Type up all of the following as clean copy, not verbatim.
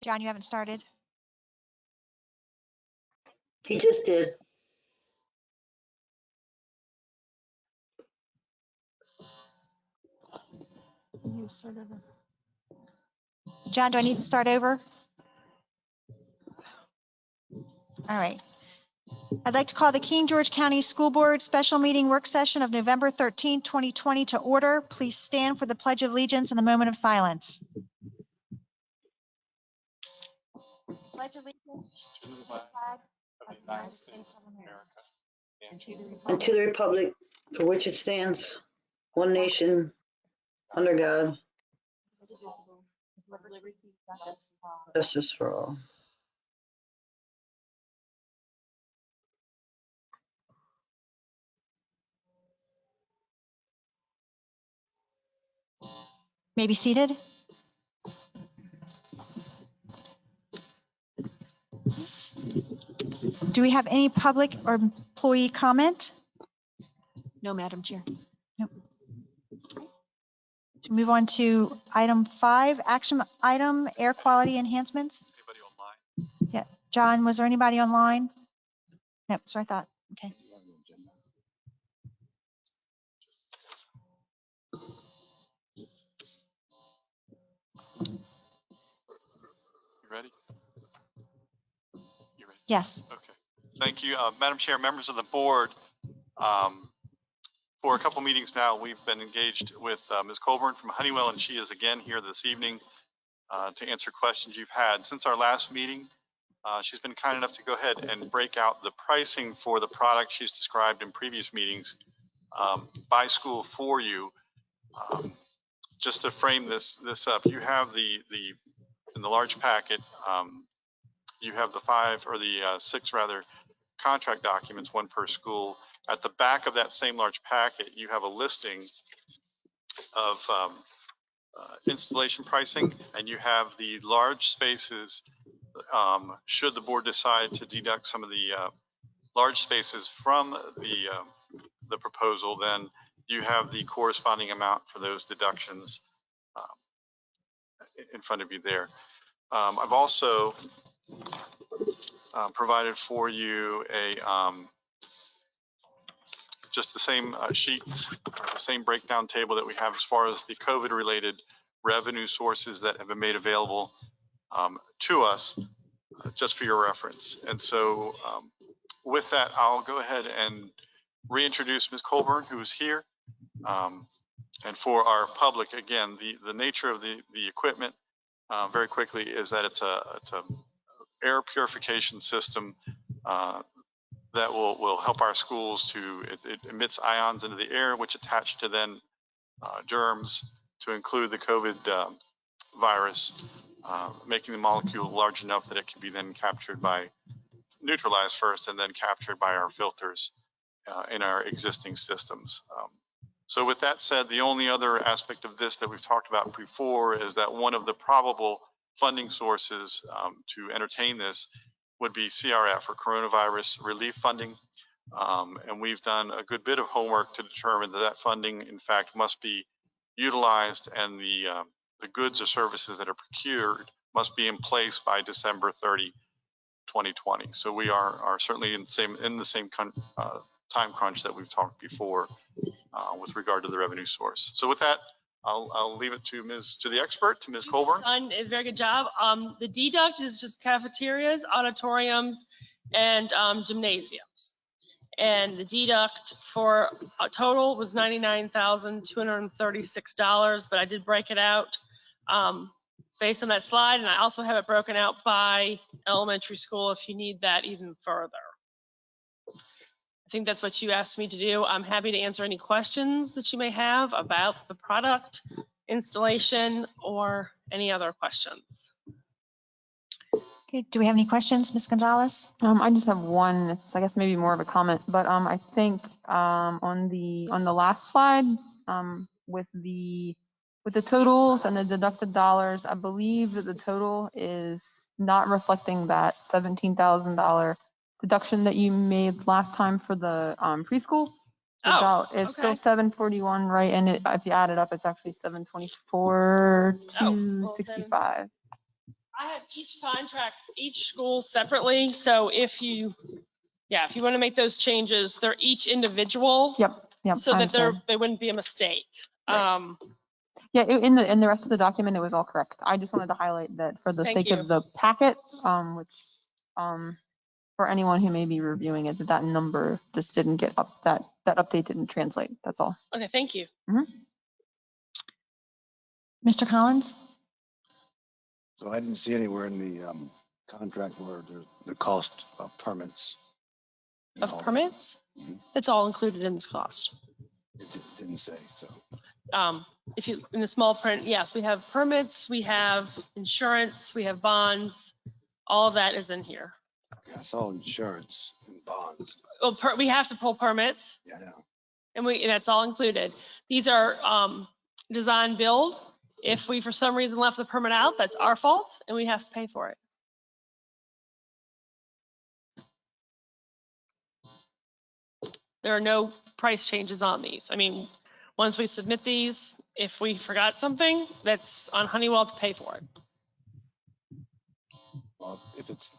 John, you haven't started? He just did. John, do I need to start over? All right. I'd like to call the King George County School Board Special Meeting Work Session of November 13, 2020 to order. Please stand for the Pledge of Allegiance and the moment of silence. Pledge allegiance to the flag of the United States of America And to the republic for which it stands, one nation, under God, justice for all. May be seated. Do we have any public or employee comment? No, Madam Chair. To move on to item 5, action item, air quality enhancements. Anybody online? Yeah, John, was there anybody online? No, so I thought, okay. You ready? You ready? Yes. Okay. Thank you, Madam Chair, members of the board. For a couple meetings now, we've been engaged with Ms. Colburn from Honeywell, and she is again here this evening to answer questions you've had. Since our last meeting, she's been kind enough to go ahead and break out the pricing for the product she's described in previous meetings by school for you. Just to frame this up, you have in the large packet, you have the 5 or the 6 rather contract documents, 1 per school. At the back of that same large packet, you have a listing of installation pricing, and you have the large spaces. Should the board decide to deduct some of the large spaces from the proposal, then you have the corresponding amount for those deductions in front of you there. I've also provided for you a just the same sheet, the same breakdown table that we have as far as the COVID-related revenue sources that have been made available to us, just for your reference. And so with that, I'll go ahead and reintroduce Ms. Colburn, who is here. And for our public, again, the nature of the equipment, very quickly, is that it's a air purification system that will help our schools it emits ions into the air, which attach to then germs, to include the COVID virus, making the molecule large enough that it can be then neutralized first and then captured by our filters in our existing systems. So with that said, the only other aspect of this that we've talked about before is that one of the probable funding sources to entertain this would be CRF, or coronavirus relief funding. And we've done a good bit of homework to determine that funding, in fact, must be utilized, and the goods or services that are procured must be in place by December 30, 2020. So we are certainly in the same time crunch that we've talked before with regard to the revenue source. So with that, I'll leave it to the expert, to Ms. Colburn. Done a very good job. The deduct is just cafeterias, auditoriums, and gymnasiums. And the deduct for a total was $99,236, but I did break it out based on that slide, and I also have it broken out by elementary school if you need that even further. I think that's what you asked me to do. I'm happy to answer any questions that you may have about the product, installation, or any other questions. Okay, do we have any questions, Ms. Gonzalez? I just have one. It's, I guess, maybe more of a comment, but I think on the last slide with the totals and the deducted dollars, I believe that the total is not reflecting that $17,000 deduction that you made last time for the preschool. It's still 741, right? And if you add it up, it's actually 724,265. I have each contract, each school separately, so if you want to make those changes, they're each individual. Yep. So I that understand. they wouldn't be a mistake. Right. Yeah, in the rest of the document, it was all correct. I just wanted to highlight that for the Thank sake you. of the packet, which, for anyone who may be reviewing it, that number just didn't get up, that update didn't translate. That's all. Okay, thank you. Mr. Collins? So I didn't see anywhere in the contract where the cost of permits. and Of all that. permits, Mhm. it's all included in this cost. Didn't say, so. If you, in the small print, yes, we have permits, we have insurance, we have bonds, all of that is in here. I saw insurance and bonds. Well, we have to pull permits, Yeah, I know. and that's all included. These are design build. If we, for some reason, left the permit out, that's our fault, and we have to pay for it. There are no price changes on these. I mean, once we submit these, if we forgot something, that's on Honeywell to pay for it. Well, if it's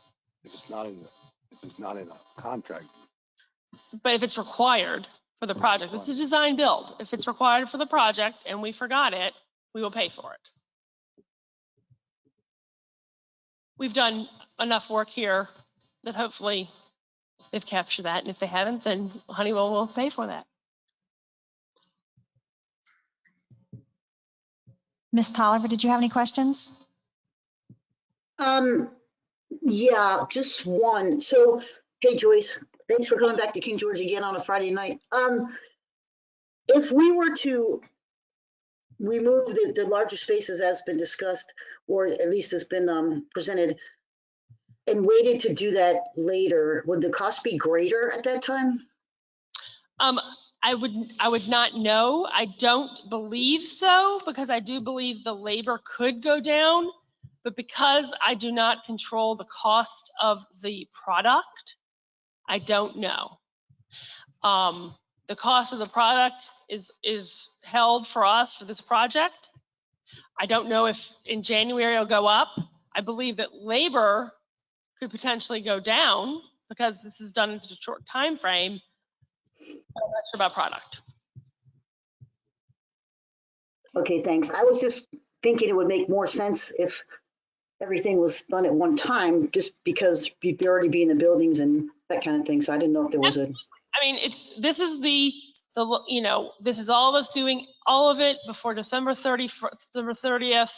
not in a contract, But if it's required for the project, it's a design build. If it's required for the project and we forgot it, we will pay for it. We've done enough work here that hopefully they've captured that. And if they haven't, then Honeywell will pay for that. Ms. Tolliver, did you have any questions? Yeah, just one. So, hey Joyce, thanks for coming back to King George again on a Friday night. If we were to remove the larger spaces as been discussed, or at least has been presented, and waited to do that later, would the cost be greater at that time? I would not know. I don't believe so, because I do believe the labor could go down, but because I do not control the cost of the product, I don't know. The cost of the product is held for us for this project. I don't know if in January it'll go up. I believe that labor could potentially go down because this is done in such a short time frame. I'm not sure about product. Okay, thanks. I was just thinking it would make more sense if everything was done at one time, just because you'd already be in the buildings and that kind of thing. So I didn't know if there was a. I mean, this is this is all of us doing all of it before December 30th.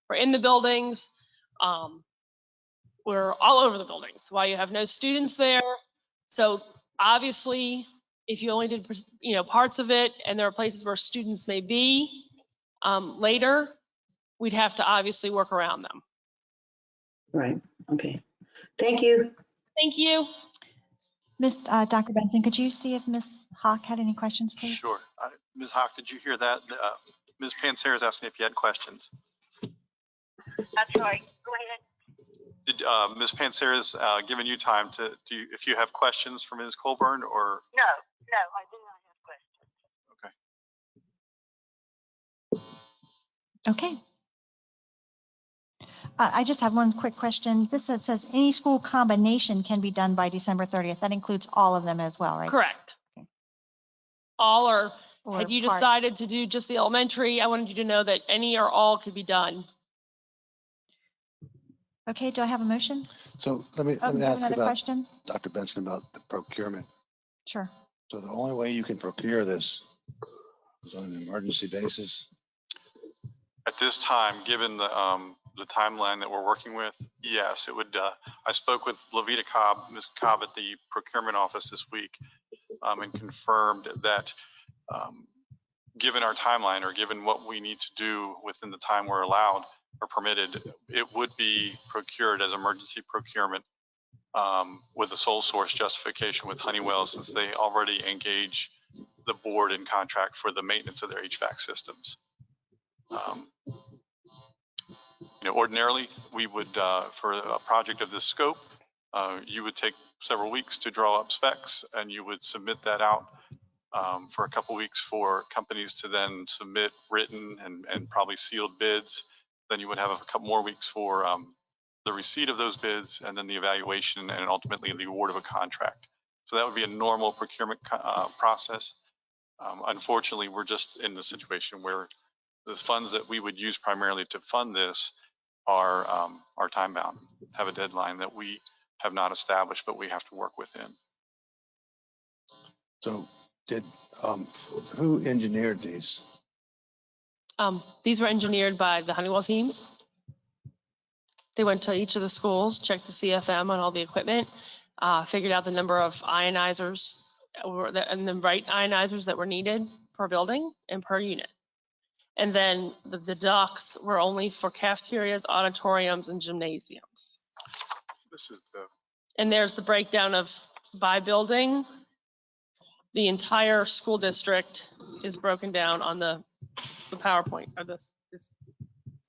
We're in the buildings. We're all over the buildings while you have no students there. So obviously, if you only did, parts of it, and there are places where students may be later, we'd have to obviously work around them. Right. Okay. Thank you. Thank you. Dr. Benson, could you see if Ms. Hawk had any questions, please? Sure. Ms. Hawk, did you hear that? Ms. Panzera is asking if you had questions. I'm sorry. Go ahead. Did Ms. Panzera is giving you time to if you have questions for Ms. Colburn or? No, I do not have questions. Okay. I just have one quick question. This says any school combination can be done by December 30th. That includes all of them as well, right? Correct. Okay. All or had you part. decided to do just the elementary, I wanted you to know that any or all could be done. Okay, do I have a motion? So let me Oh, ask you have another about question? Dr. Benson about the procurement. Sure. So the only way you can procure this is on an emergency basis. At this time, given the timeline that we're working with, yes, it would. I spoke with Lavita Cobb, Ms. Cobb at the procurement office this week, and confirmed that given our timeline or given what we need to do within the time we're allowed or permitted, it would be procured as emergency procurement with a sole source justification with Honeywell, since they already engage the board in contract for the maintenance of their HVAC systems. Ordinarily, we would, for a project of this scope, you would take several weeks to draw up specs, and you would submit that out for a couple weeks for companies to then submit written and probably sealed bids. Then you would have a couple more weeks for the receipt of those bids and then the evaluation and ultimately the award of a contract. So that would be a normal procurement process. Unfortunately, we're just in the situation where the funds that we would use primarily to fund this are time bound, have a deadline that we have not established, but we have to work within. So did, who engineered these? These were engineered by the Honeywell team. They went to each of the schools, checked the CFM on all the equipment, figured out the number of ionizers and the right ionizers that were needed per building and per unit. And then the docks were only for cafeterias, auditoriums, and gymnasiums. This is the, And there's the breakdown of by building. The entire school district is broken down on the PowerPoint or this.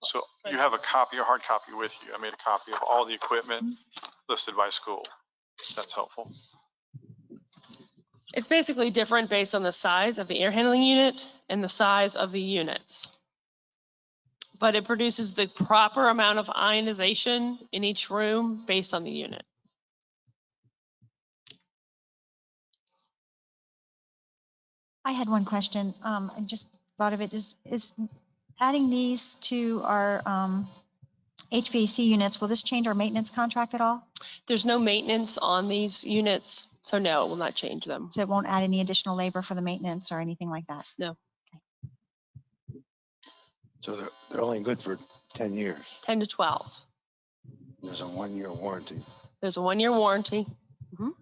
so you have a copy, a hard copy with you. I made a copy of all the equipment listed by school. That's helpful. It's basically different based on the size of the air handling unit and the size of the units. But it produces the proper amount of ionization in each room based on the unit. I had one question. I just thought of it. Is adding these to our HVAC units, will this change our maintenance contract at all? There's no maintenance on these units, so no, it will not change them. So it won't add any additional labor for the maintenance or anything like that? No, So they're only good for 10 years. 10 to 12. There's a 1-year warranty. There's a 1-year warranty. Mhm.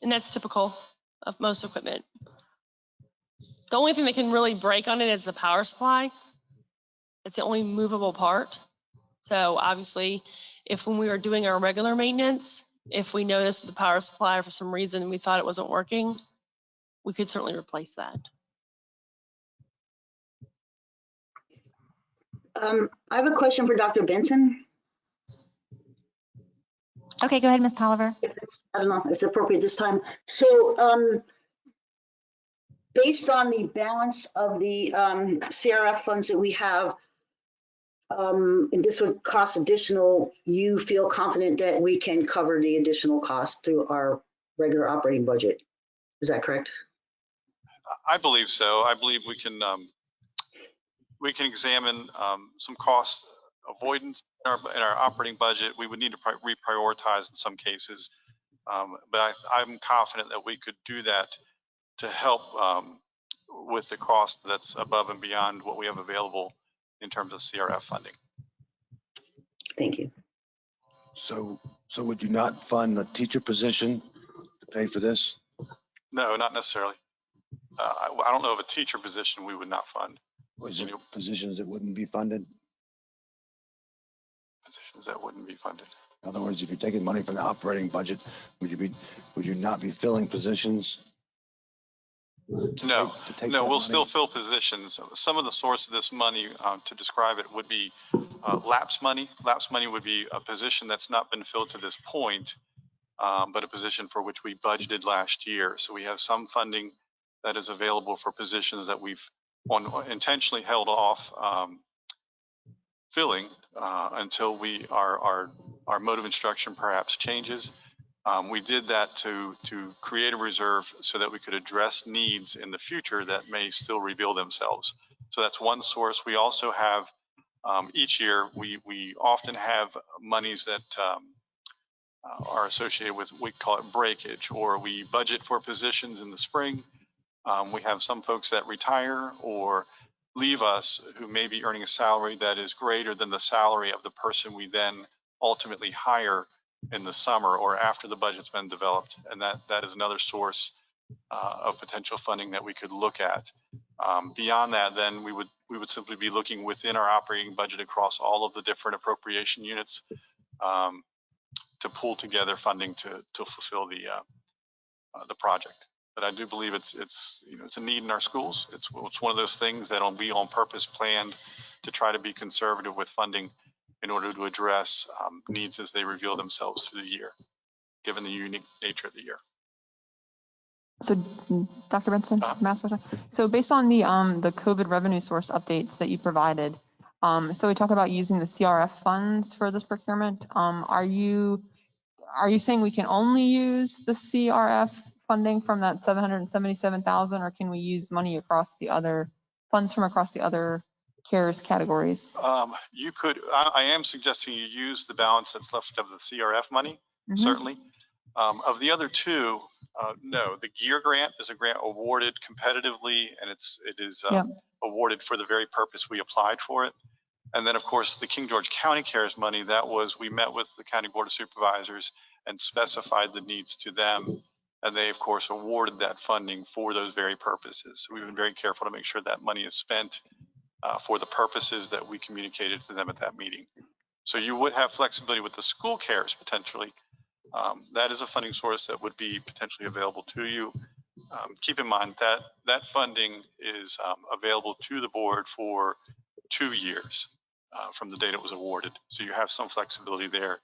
And that's typical of most equipment. The only thing that can really break on it is the power supply. It's the only movable part. So obviously, if when we were doing our regular maintenance, if we noticed the power supply for some reason we thought it wasn't working, we could certainly replace that. I have a question for Dr. Benson. Okay, go ahead, Ms. Tolliver. If it's, I don't know if it's appropriate this time. So based on the balance of the CRF funds that we have, and this would cost additional, you feel confident that we can cover the additional cost through our regular operating budget? Is that correct? I believe so. I believe we can examine some cost avoidance in our operating budget. We would need to reprioritize in some cases, but I'm confident that we could do that to help with the cost that's above and beyond what we have available in terms of CRF funding. Thank you. So would you not fund a teacher position to pay for this? No, not necessarily. I don't know of a teacher position we would not fund. Was it positions that wouldn't be funded? Positions that wouldn't be funded. In other words, if you're taking money from the operating budget, would you not be filling positions? No, we'll still fill positions. Some of the source of this money, to describe it, would be lapse money. Lapse money would be a position that's not been filled to this point, but a position for which we budgeted last year. So we have some funding that is available for positions that we've intentionally held off filling until our mode of instruction perhaps changes. We did that to create a reserve so that we could address needs in the future that may still reveal themselves. So that's one source. We also have each year we often have monies that are associated with, we call it breakage, or we budget for positions in the spring. We have some folks that retire or leave us who may be earning a salary that is greater than the salary of the person we then ultimately hire in the summer or after the budget's been developed. And that is another source of potential funding that we could look at. Beyond that, then we would simply be looking within our operating budget across all of the different appropriation units to pull together funding to fulfill the project. But I do believe it's a need in our schools. It's one of those things that we on purpose planned to try to be conservative with funding in order to address needs as they reveal themselves through the year, given the unique nature of the year. So, Dr. Benson, Master. So based on the COVID revenue source updates that you provided, So we talk about using the CRF funds for this procurement. Are you saying we can only use the CRF funding from that 777,000, or can we use money across the other funds from across the other CARES categories? You could, I am suggesting you use the balance that's left of the CRF money, Mhm. certainly. Of the other two, no, the GEAR grant is a grant awarded competitively, and it is Yep. awarded for the very purpose we applied for it. And then, of course, the King George County CARES money, that was, we met with the County Board of Supervisors and specified the needs to them. And they, of course, awarded that funding for those very purposes. So we've been very careful to make sure that money is spent for the purposes that we communicated to them at that meeting. So you would have flexibility with the school CARES potentially. That is a funding source that would be potentially available to you. Keep in mind that that funding is available to the board for 2 years from the date it was awarded. So you have some flexibility there.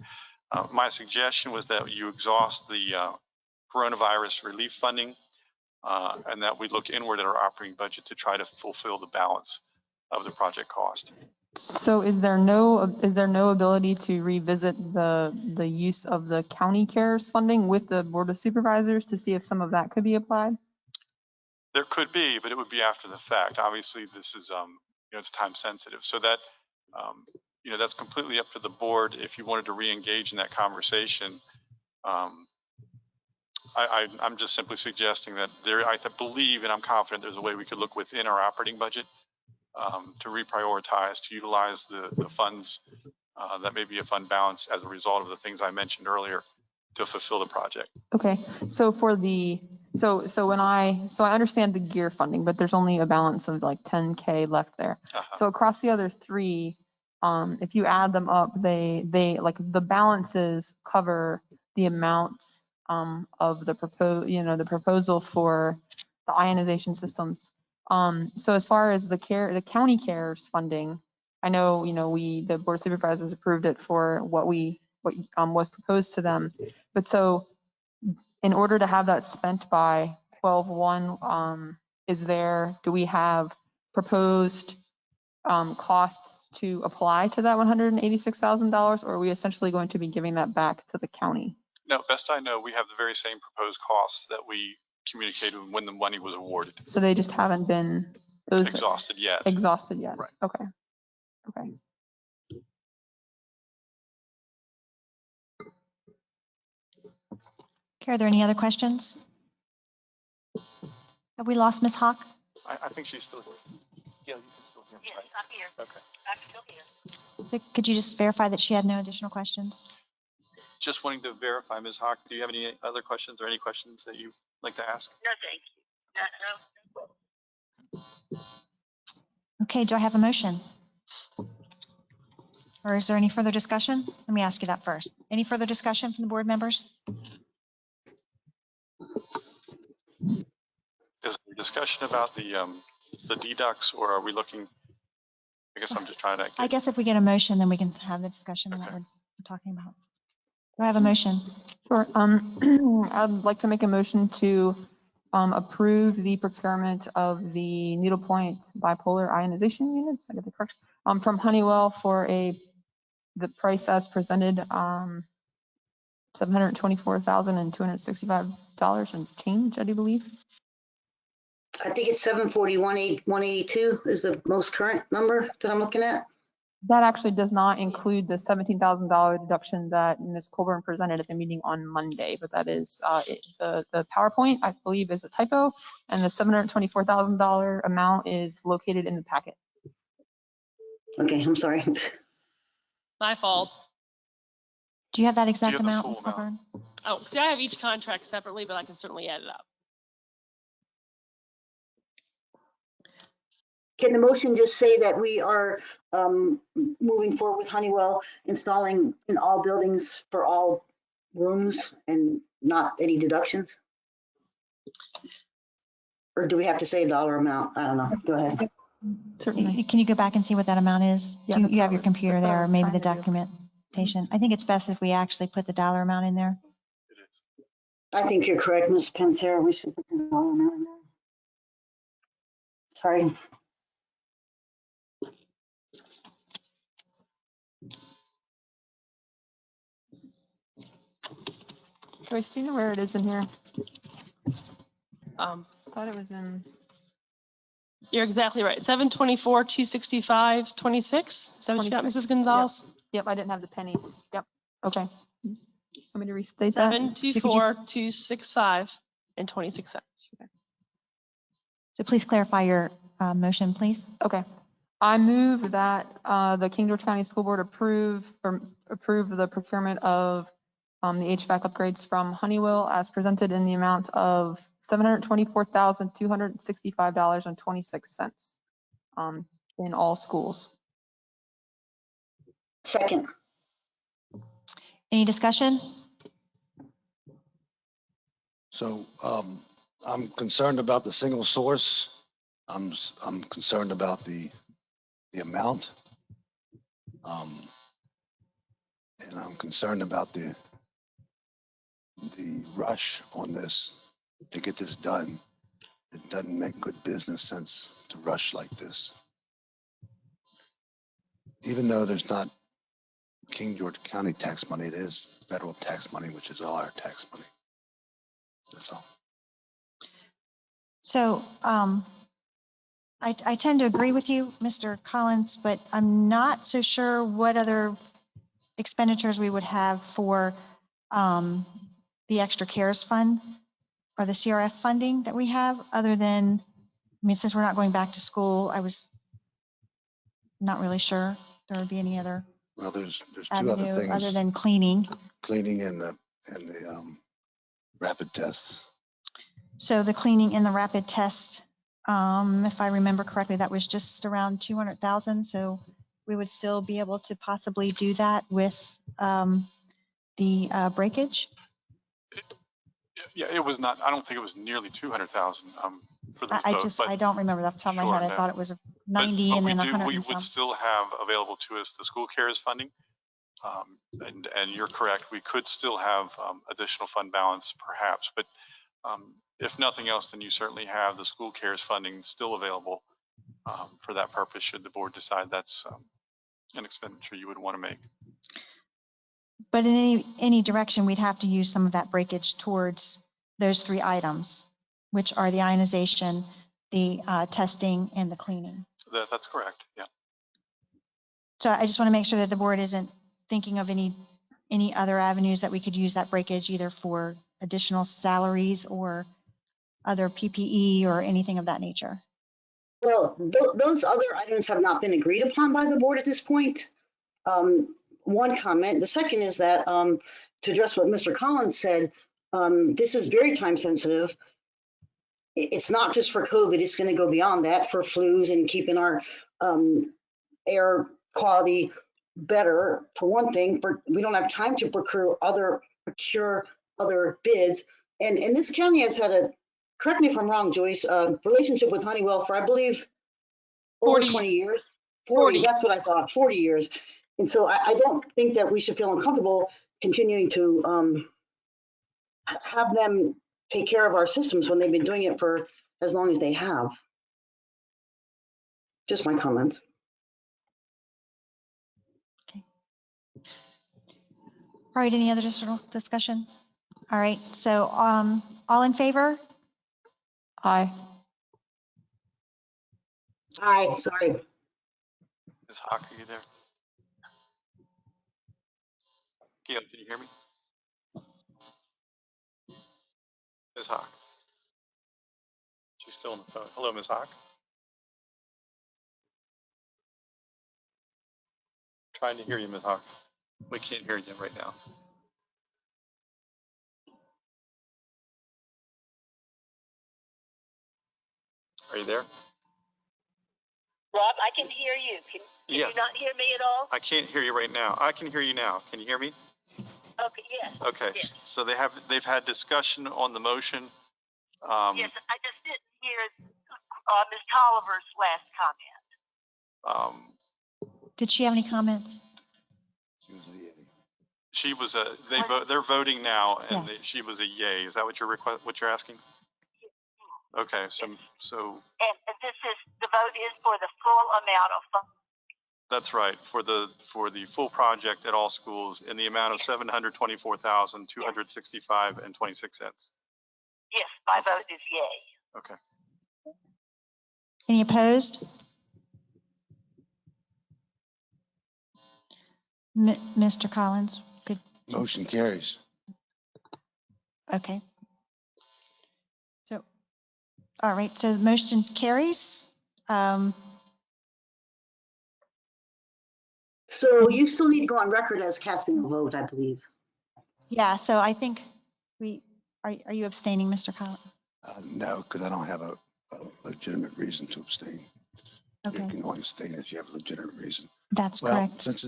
My suggestion was that you exhaust the coronavirus relief funding and that we look inward at our operating budget to try to fulfill the balance of the project cost. So is there no ability to revisit the use of the county CARES funding with the Board of Supervisors to see if some of that could be applied? There could be, but it would be after the fact. Obviously, this is, it's time sensitive. So that, that's completely up to the board. If you wanted to re-engage in that conversation, I'm just simply suggesting that I believe and I'm confident there's a way we could look within our operating budget to reprioritize, to utilize the funds that may be a fund balance as a result of the things I mentioned earlier to fulfill the project. Okay, so for the, so I understand the GEAR funding, but there's only a balance of like 10K left there. So across the other three, if you add them up, they like the balances cover the amounts of the proposal for the ionization systems. So as far as the county CARES funding, I know, the Board of Supervisors approved it for what was proposed to them. But so in order to have that spent by 12/1, do we have proposed costs to apply to that $186,000, or are we essentially going to be giving that back to the county? No, best I know, we have the very same proposed costs that we communicated when the money was awarded. So they just haven't been Exhausted yet. Right. Okay. Okay, are there any other questions? Have we lost Ms. Hawk? I think she's still here. Yeah, you can still hear me, Yes, right? I'm here. Okay. I'm still here. Could you just verify that she had no additional questions? Just wanting to verify, Ms. Hawk, do you have any other questions or any questions that you'd like to ask? No, thank you. No. Okay, do I have a motion? Or is there any further discussion? Let me ask you that first. Any further discussion from the board members? Is there discussion about the deducts, or are we looking? I guess I'm just trying to. I guess if we get a motion, then we can have the discussion on what Okay. we're talking about. Do I have a motion? Sure. I'd like to make a motion to approve the procurement of the needlepoint bipolar ionization units. I got that correct. From Honeywell for the price as presented, $724,265 and change, I do believe. I think it's 741,182 is the most current number that I'm looking at. That actually does not include the $17,000 deduction that Ms. Colburn presented at the meeting on Monday, but that is the PowerPoint, I believe, is a typo, and the $724,000 amount is located in the packet. Okay, I'm sorry. My fault. Do you have that exact have the amount, full Ms. Coburn? Oh, see, I have each contract separately, but I can certainly add it up. Can the motion just say that we are moving forward with Honeywell installing in all buildings for all rooms and not any deductions? Or do we have to say a dollar amount? I don't know. Go ahead. Certainly. Can you go back and see what that amount is? Yeah, Do that's you what have I your was- computer that's what I there, or was maybe the trying to do. documentation? I think it's best if we actually put the dollar amount in there. It is. I think you're correct, Ms. Pansara. We should put the dollar amount in there. Sorry. Joyce, do you know where it is in here? Um, Thought it was in, You're exactly right. 724, 265, 26. Is that what you got, Mrs. Gonzalez? yep, I didn't have the pennies. Yep, okay. Want me to restate that? 724, 265, and 26 cents. So please clarify your motion, please. Okay. I move that the King George County School Board approve the procurement of the HVAC upgrades from Honeywell as presented in the amount of $724,265.26 in all schools. Second. Any discussion? So I'm concerned about the single source. I'm concerned about the amount. And I'm concerned about the rush on this to get this done. It doesn't make good business sense to rush like this. Even though there's not King George County tax money, it is federal tax money, which is all our tax money. That's all. So I tend to agree with you, Mr. Collins, but I'm not so sure what other expenditures we would have for the extra CARES fund or the CRF funding that we have, other than, I mean, since we're not going back to school, I was not really sure there would be any other Well, there's two other avenue things, other than cleaning. cleaning and the rapid tests. So the cleaning and the rapid test, if I remember correctly, that was just around 200,000. So we would still be able to possibly do that with the breakage. Yeah, it was not, I don't think it was nearly 200,000 for those both, but I don't remember off the top of my Sure, head. I no. thought it was but 90 and then we 100 we and some. would still have available to us the school cares funding. And you're correct, we could still have additional fund balance perhaps, but if nothing else, then you certainly have the school cares funding still available for that purpose, should the board decide that's an expenditure you would want to make. But in any direction, we'd have to use some of that breakage towards those three items, which are the ionization, the testing, and the cleaning. That's correct, yeah. So I just want to make sure that the board isn't thinking of any other avenues that we could use that breakage either for additional salaries or other PPE or anything of that nature. Well, those other items have not been agreed upon by the board at this point. One comment. The second is that to address what Mr. Collins said, this is very time sensitive. It's not just for COVID, it's going to go beyond that for flus and keeping our air quality better. For one thing, we don't have time to procure other bids. And this county has had a, correct me if I'm wrong, Joyce, relationship with Honeywell for, I believe, over 40. 20 years. 40. That's what I thought, 40 years. And so I don't think that we should feel uncomfortable continuing to have them take care of our systems when they've been doing it for as long as they have. Just my comments. All right, any other additional discussion? All right, so all in favor? Aye. Aye, sorry. Ms. Hawk, are you there? Gail, can you hear me? Ms. Hawk? She's still on the phone. Hello, Ms. Hawk? Trying to hear you, Ms. Hawk. We can't hear you right now. Are you there? Rob, I can hear you. Can Yeah. you not hear me at all? I can't hear you right now. I can hear you now. Can you hear me? Okay, yes. Okay, Yes. so they've had discussion on the motion. Yes, I just didn't hear Ms. Tolliver's last comment. Did she have any comments? She was they're voting now, and Yes. she was a yay. Is that what you're asking? Okay, so And this is, the vote is for the full amount of funds. That's right, for the full project at all schools in the amount of $724,265.26. Yes, my vote is yay. Okay. Any opposed? Mr. Collins, good, Motion carries. okay. So, all right, so the motion carries. So you still need to go on record as casting a vote, I believe. Yeah, so I think are you abstaining, Mr. Collins? No, because I don't have a legitimate reason to abstain. You Okay, can only abstain if you have a legitimate reason. that's Well, correct. since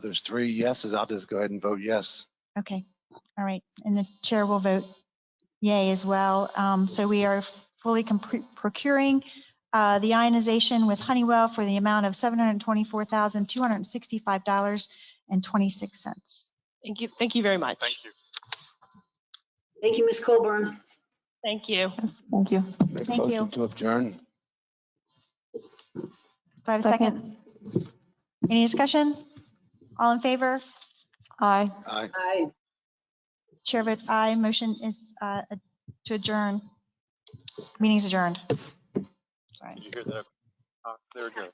there's 3 yeses, I'll just go ahead and vote yes. Okay, all right, and the chair will vote yay as well. So we are fully procuring the ionization with Honeywell for the amount of $724,265.26. Thank you very much. Thank you. Thank you, Ms. Colburn. Thank you. Yes, thank you. Make a Thank you. motion to adjourn. Do I have a second? Any discussion? All in favor? Aye. Aye. Aye. Chair votes aye. Motion is to adjourn. Meeting's adjourned. Sorry. Did you hear that? They're adjourned.